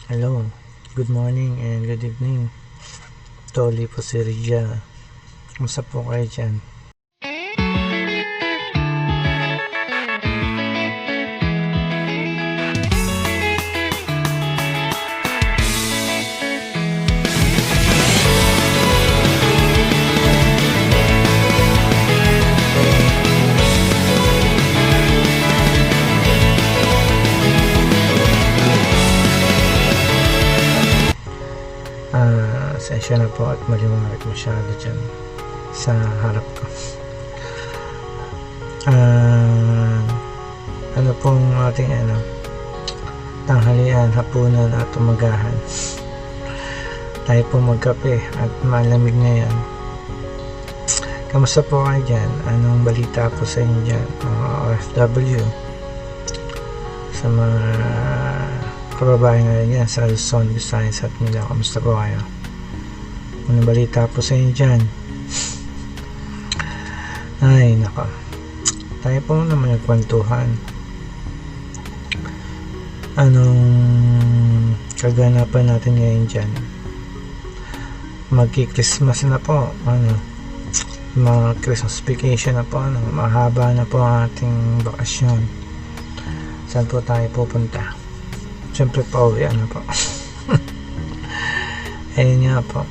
Hello, good morning and good evening. Toli po si Ria. Kumusta po kayo dyan? Sensya na po at maliwanag masyado dyan sa harap ko. Ano pong ating tanghalian, hapunan at umagahan. Tayo po magkape at malamig ngayon. Kamusta po kayo dyan? Anong balita po sa inyo dyan? Mga OFW, sa mga kababayan ngayon yan sa Luzon, Visayas at Mindanao. Kamusta po kayo? Anong balita po sa inyo dyan? Ay, nako. Tayo po naman nagkwentuhan. Anong kaganapan natin ngayon dyan? Magki-Christmas na po. Mga Christmas vacation na po. Mahaba na po ang ating bakasyon. Saan po tayo pupunta? Siyempre pa uwi na po. Ayun nga po.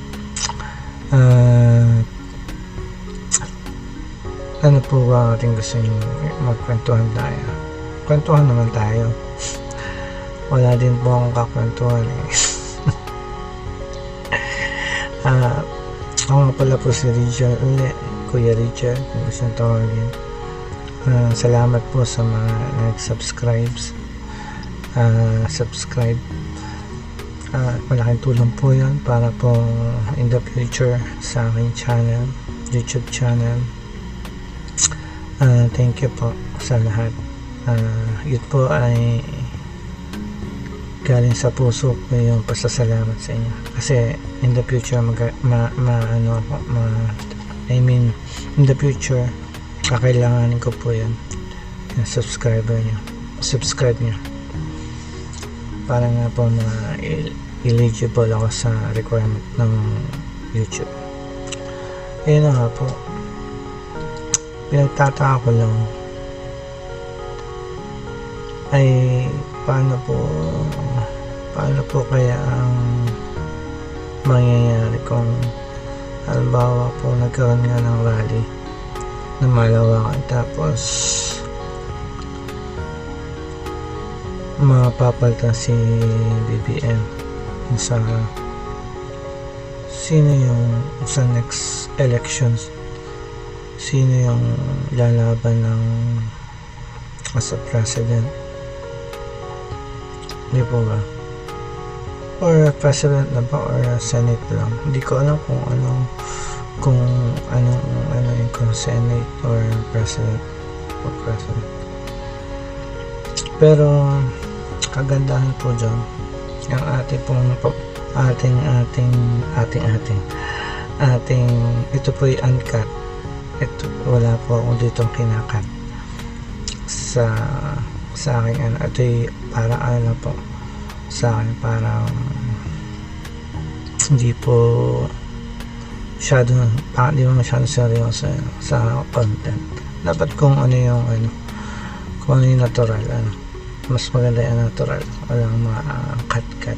Ano po ba ating gusto nyo magkwentuhan tayo? Kwentuhan naman tayo. Wala din po akong kakwentuhan Ako nga pala po si Richard ulit, Kuya Richard, kung gusto nyo tawagin. Salamat po sa mga nag-subscribe. Malaking tulong po yun para po in the future sa aking channel, YouTube channel. Thank you po sa lahat. Yun po ay galing sa puso ko yung pasasalamat sa inyo, kasi in the future in the future kakailanganin ko po yan, yung subscribe nyo para nga po na eligible ako sa requirement ng YouTube. Ayun na nga po, pinagtataka ko lang ay paano po kaya ang mangyayari kung halimbawa po nagkaroon nga ng rally na malawakan, tapos mapapalitan si BBM sa sino yung sa next elections, sino yung lalaban ng as a president, di po ba? Or president na ba or senate lang, hindi ko alam kung yung senate or president or president. Pero kagandahan po dyan, yung ating ito po yung uncut. Ito, wala po akong ditong kinakat sa aking ito yung para po sa akin, parang hindi masyado seryoso sa content. Dapat kung ano yung natural, mas maganda yung natural, walang mga cut-cut.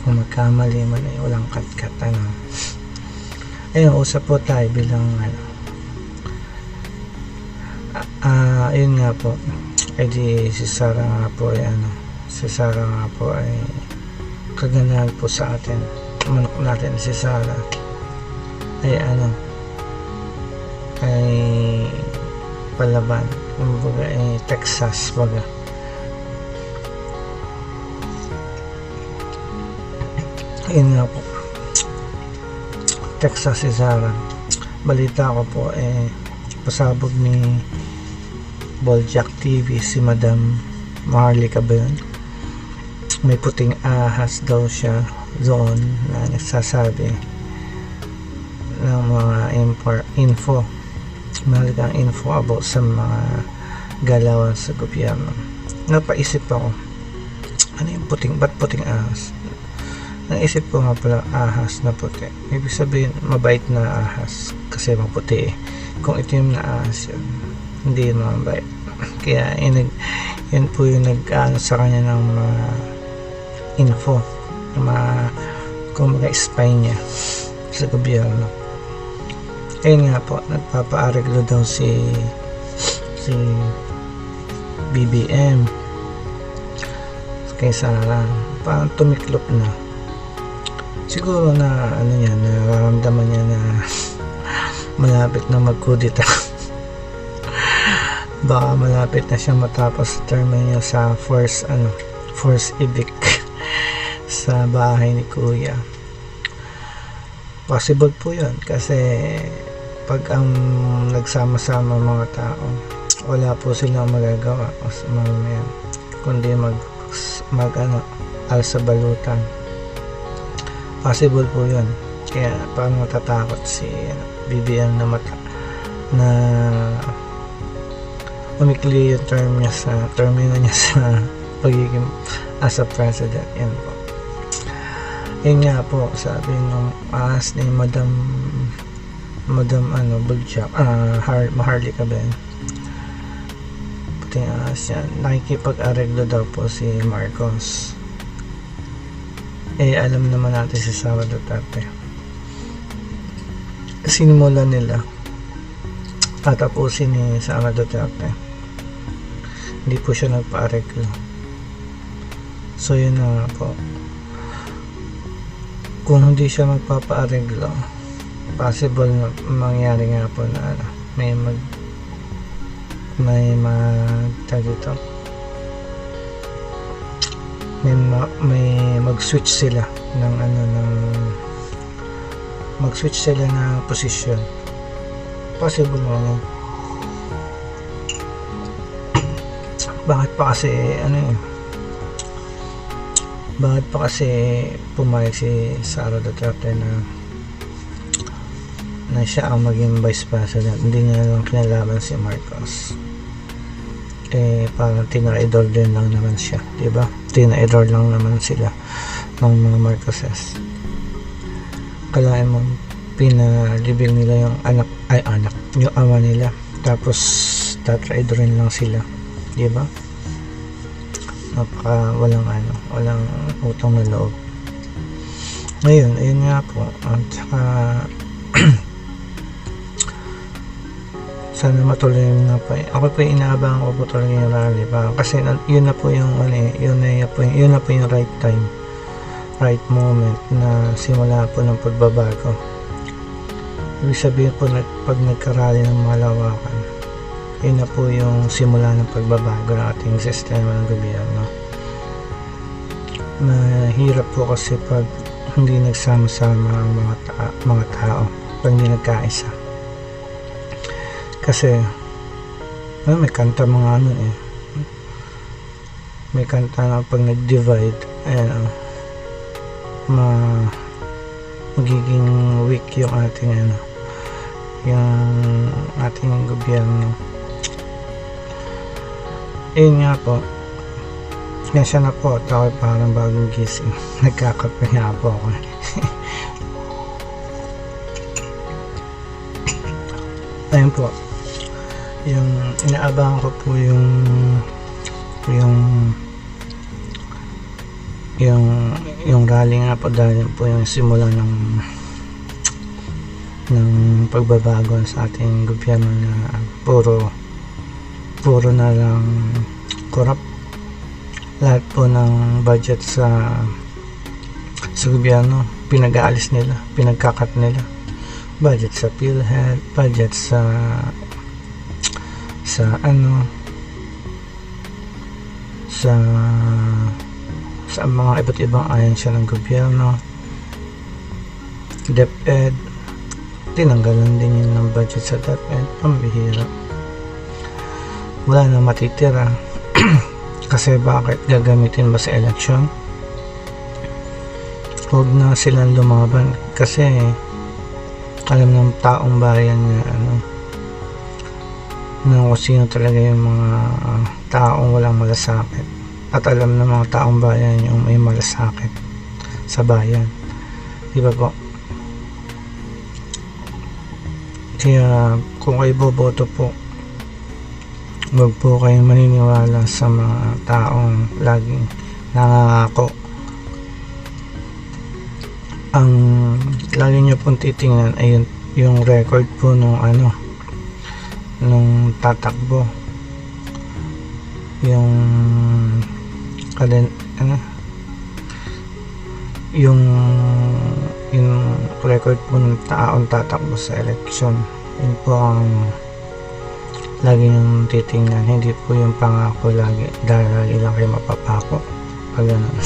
Kung magkamali man ay walang cut-cut. Ayun, usap po tayo bilang yun nga po, edi si Sarah nga po ay kaganahan po sa atin. Manok natin si Sarah ay palaban, kumbaga Texas baga. Ayun nga po, Texas si Sarah. Balita ko po pasabog ni Boljak TV si Madam Maharlika ba yun? May puting ahas daw siya doon na nagsasabi ng mga info, mahalagang info about sa mga galawan sa gobyerno. Napaisip ako, ano yung ba't puting ahas? naisip ko nga pala ahas na puti, ibig sabihin mabait na ahas kasi maputi kung itim na ahas yun, hindi yun mabait. Kaya yun po yung nag-ano sa kanya ng mga info, kung mga spy niya sa gobyerno. Ayun nga po, nagpapaareglo daw si BBM kay Sara, parang tumiklop na siguro na ano niya, nararamdaman niya na malapit na magkudita. Baka malapit na siya matapos term niya sa force evict sa bahay ni Kuya. Possible po yun kasi pag ang nagsama-sama mga tao, wala po silang magagawa kundi alsa balutan. Possible po yun. Kaya parang matatakot si BBM na umikli yung termino niya sa pagiging as a president. Yan po. Yun nga po, sabi nung ahas ni Madam Boljak, Maharlika Ben, puting ahas yan, nakikipag-areglo daw po si Marcos. Alam naman natin si Sara Duterte, sinimulan nila tatapusin ni Sara Duterte, hindi po siya nagpa-areglo. So yun na po, kung hindi siya magpapa-areglo, possible na mangyari nga po na may mag-switch sila mag-switch sila na posisyon. Possible mo yun. Bakit pa kasi pumayag si Sara Duterte na siya ang maging vice president, hindi niya lang kinalaman si Marcos. Parang tina-idol din lang naman siya, diba? Tina-idol lang naman sila ng mga Marcoses. Kalahin mo, pinalibing nila yung yung ama nila, tapos tatraidolin lang sila, diba? Napaka walang utang na loob. Ngayon, ayun nga po, at saka sana matuloy na pa. Ako po inaabangan ko po talaga yung rally pa, kasi yun na po yung right time, right moment na simula po ng pagbabago. Ibig sabihin po na pag nagkarally ng malawakan, yun na po yung simula ng pagbabago ng ating sistema ng gobyerno. Mahirap po kasi pag hindi nagsama-sama ang mga tao, pag hindi nagkaisa. Kasi may kanta may kanta na pag nag-divide, magiging weak yung ating gobyerno. Nga po, siya na po, ako parang bagong gising. Nagkakape nga po ako. Ayun po, yung inaabangan ko po yung rally nga po, dahil po yung simula ng pagbabago sa ating gobyerno na puro na lang corrupt. Lahat po ng budget sa gobyerno pinag-aalis nila, pinagkakat nila. Budget sa PhilHealth, budget sa mga iba't ibang ahensya ng gobyerno. DepEd, tinanggalan din yun ng budget sa DepEd. Pambihira, wala na matitira. Kasi bakit gagamitin ba sa election? Huwag na silang lumaban, kasi alam ng taong bayan na kung sino talaga yung mga taong walang malasakit, at alam ng mga taong bayan yung may malasakit. sa bayan, di ba po? Kaya kung kayo boboto po, huwag po kayong maniniwala sa mga taong laging nangangako. Ang lagi nyo pong titingnan ay yung record po nung tatakbo, yung yung record po ng taong tatakbo sa eleksyon. Yun po ang lagi yung titingnan, hindi po yung pangako lagi, dahil lagi lang kayo mapapako pag ganun.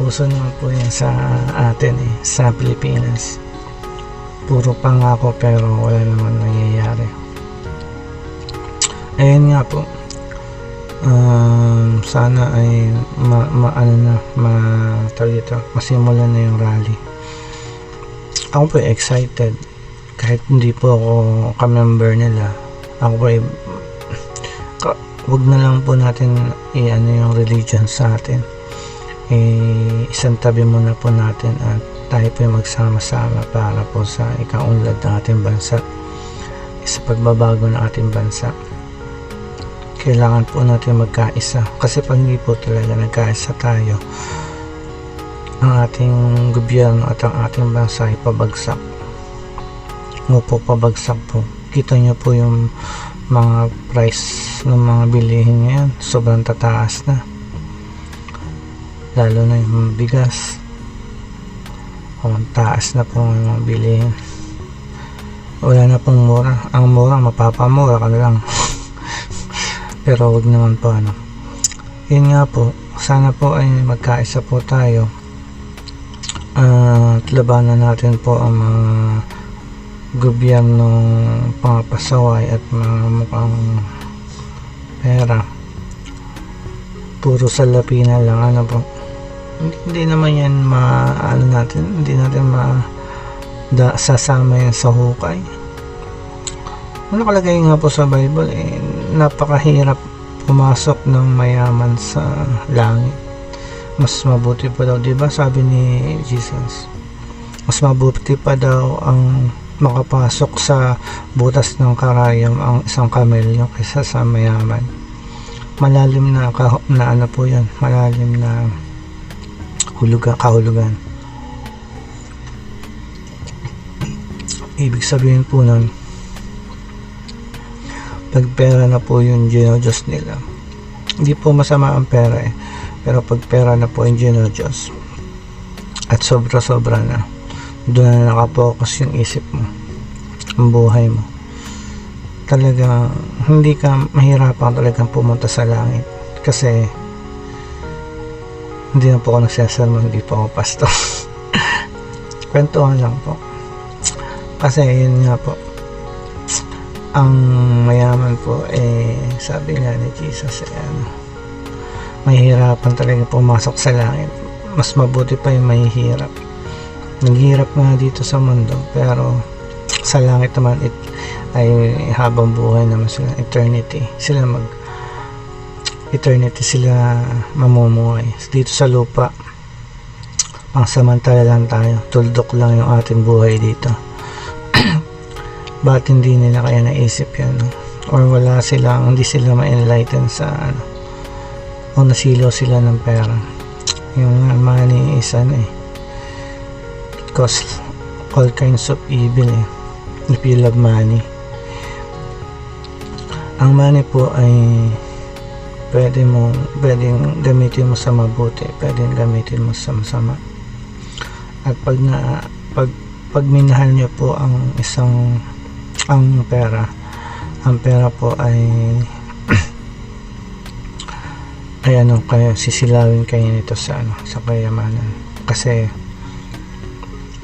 Uso naman po yan sa atin sa Pilipinas, puro pangako pero wala naman nangyayari. Ayun nga po, sana ay masimulan na yung rally. Ako po excited, kahit hindi po ako ka-member nila. Ako po wag na lang po natin yung religion sa atin, isang tabi muna po natin at tayo po yung magsama-sama para po sa ikaunlad ng ating bansa, sa pagbabago ng ating bansa. Kailangan po natin magkaisa, kasi pag hindi po talaga nagkaisa tayo, ang ating gobyerno at ang ating bansa ay pabagsak. Pabagsak po. Kita nyo po yung mga price ng mga bilihin ngayon, sobrang tataas na, lalo na yung bigas. Ang taas na po yung mga bilihin, wala na pong mura. Ang mura, mapapamura ka na lang. Pero wag naman po yun nga po, sana po ay magkaisa po tayo at labanan natin po ang mga gobyernong pangapasaway at mga mukhang pera, puro salapi na lang. Hindi naman yan hindi natin sasama yan sa hukay. Nakalagay nga po sa Bible, napakahirap pumasok ng mayaman sa langit. Mas mabuti pa daw, diba sabi ni Jesus, mas mabuti pa daw ang makapasok sa butas ng karayom ang isang kamelyo kaysa sa mayaman. Malalim na po yan, malalim na kahulugan. Ibig sabihin po nun, pag pera na po yung Diyos nila, hindi po masama ang pera pero pag pera na po yung Diyos at sobra-sobra na, doon na nakapokus yung isip mo, ang buhay mo, talaga hindi ka mahirapan talagang pumunta sa langit. Kasi hindi na po ako nagsasalmo, hindi po ako pastor. Kwentuhan lang po, kasi yun nga po, ang mayaman po sabi nga ni Jesus, mahihirapan talaga pumasok sa langit. Mas mabuti pa yung mahihirap. Naghihirap nga dito sa mundo, pero sa langit naman ay habang buhay naman sila, eternity sila mamumuhay. Dito sa lupa pangsamantala lang tayo, tuldok lang yung ating buhay dito. Ba't hindi nila kaya naisip yan, or hindi sila ma-enlighten sa o nasilaw sila ng pera. Yung money is it causes all kinds of evil if you love money. Ang money po ay pwedeng gamitin mo sa mabuti, pwedeng gamitin mo sa masama. At pag minahal nyo po ang pera po ay kayo sisilawin kayo nito sa kayamanan, kasi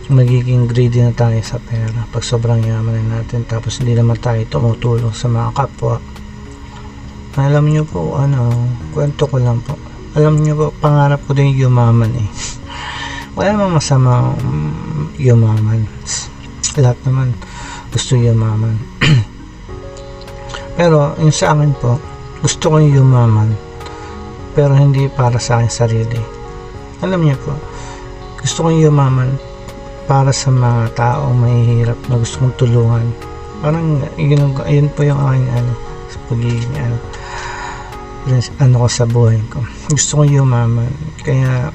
magiging greedy na tayo sa pera pag sobrang yaman natin, tapos hindi naman tayo tumutulong sa mga kapwa. Alam nyo po, kwento ko lang po, alam nyo po, pangarap ko din yumaman wala namang masama yumaman, lahat naman gusto yumaman. Pero yung sa akin po, gusto ko yumaman pero hindi para sa akin sarili, alam niyo po, gusto kong yumaman para sa mga taong mahihirap na gusto kong tulungan. Parang yun po yung aking sa pagiging ko sa buhay ko. Gusto kong yumaman, kaya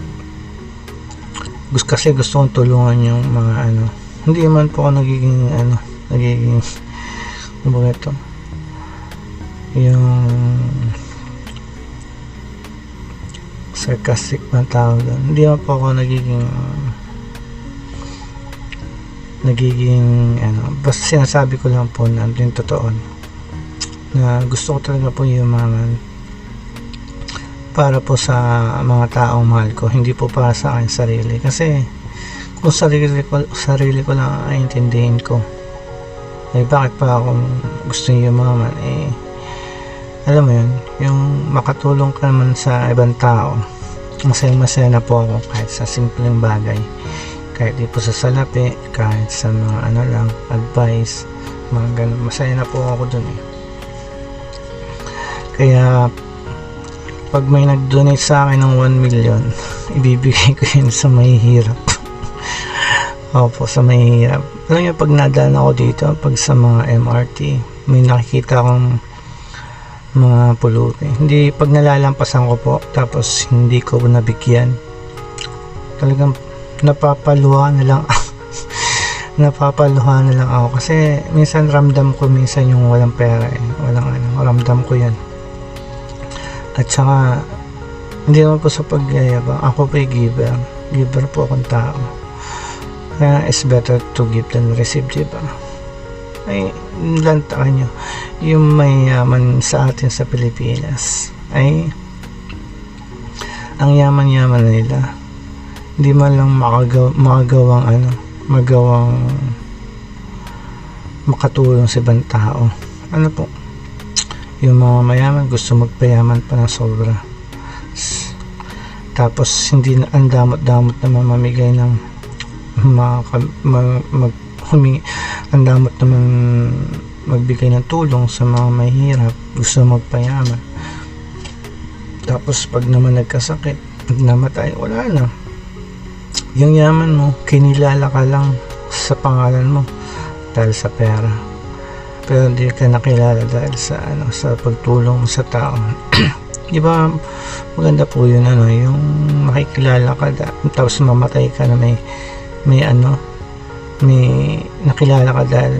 kasi gusto kong tulungan yung mga hindi man po ako nagiging ito, yung sarcastic na tao doon. Hindi man po ako nagiging basta sinasabi ko lang po na yung totoo, na gusto ko talaga po yumaman para po sa mga taong mahal ko, hindi po para sa akin sarili. Kasi kung sarili ko lang ay intindihin ko, bakit pa ako gusto yumaman? Alam mo yun, yung makatulong ka naman sa ibang tao, masaya na po ako kahit sa simpleng bagay, kahit di po sa salapi, kahit sa mga lang, advice, mga ganun, masaya na po ako dun Kaya pag may nag-donate sa akin ng 1 million, ibibigay ko yun sa mahihirap. Opo, sa mahihirap. Alam niyo, pag nadaan ako dito, pag sa mga MRT, may nakikita akong mga pulubi. Hindi, pag nalalampasan ko po, tapos hindi ko nabigyan, talagang napapaluha na lang ako. Kasi minsan ramdam ko minsan yung walang pera ramdam ko yan. At saka hindi naman po sa pagyayabang, ako po giver po akong tao, kaya it's better to give than receive, diba? Ay lantaan nyo, yung mayaman sa atin sa Pilipinas ay ang yaman-yaman na nila, hindi man lang magawang makatulong sa ibang tao. Po, yung mga mayaman gusto magpayaman pa ng sobra, tapos hindi na ang damot-damot na mamamigay ng ang damot naman magbigay ng tulong sa mga mahirap, gusto magpayaman. Tapos pag naman nagkasakit at namatay, wala na. Yung yaman mo, kinilala ka lang sa pangalan mo dahil sa pera, pero hindi ka nakilala dahil sa sa pagtulong sa tao. Di ba maganda po yun, yung makikilala ka tapos mamatay ka na may nakilala ka dahil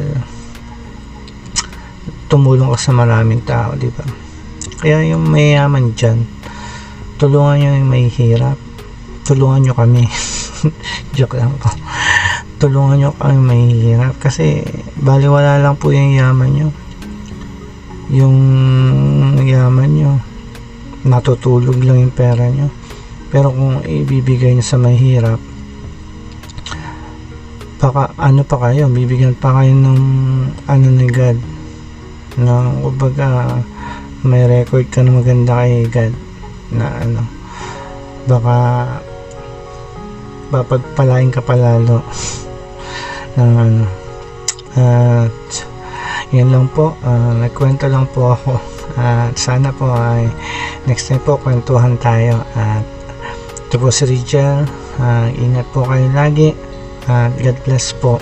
tumulong ka sa maraming tao, di ba? Kaya yung mayaman dyan, tulungan nyo yung mahihirap, tulungan nyo kami. Joke lang po. Tulungan nyo kami mahihirap, kasi baliwala lang po yung yaman nyo. Yung yaman nyo, natutulog lang yung pera nyo. Pero kung ibibigay nyo sa mahirap, baka pa kayo, bibigyan pa kayo ng ni God, na kumbaga may record ka na maganda kay God, na baka papagpalain ka palalo ng yun lang po. Nagkwento lang po ako, at sana po ay next time po kwentuhan tayo. At ito po si Richard, ingat po kayo lagi, at God bless po.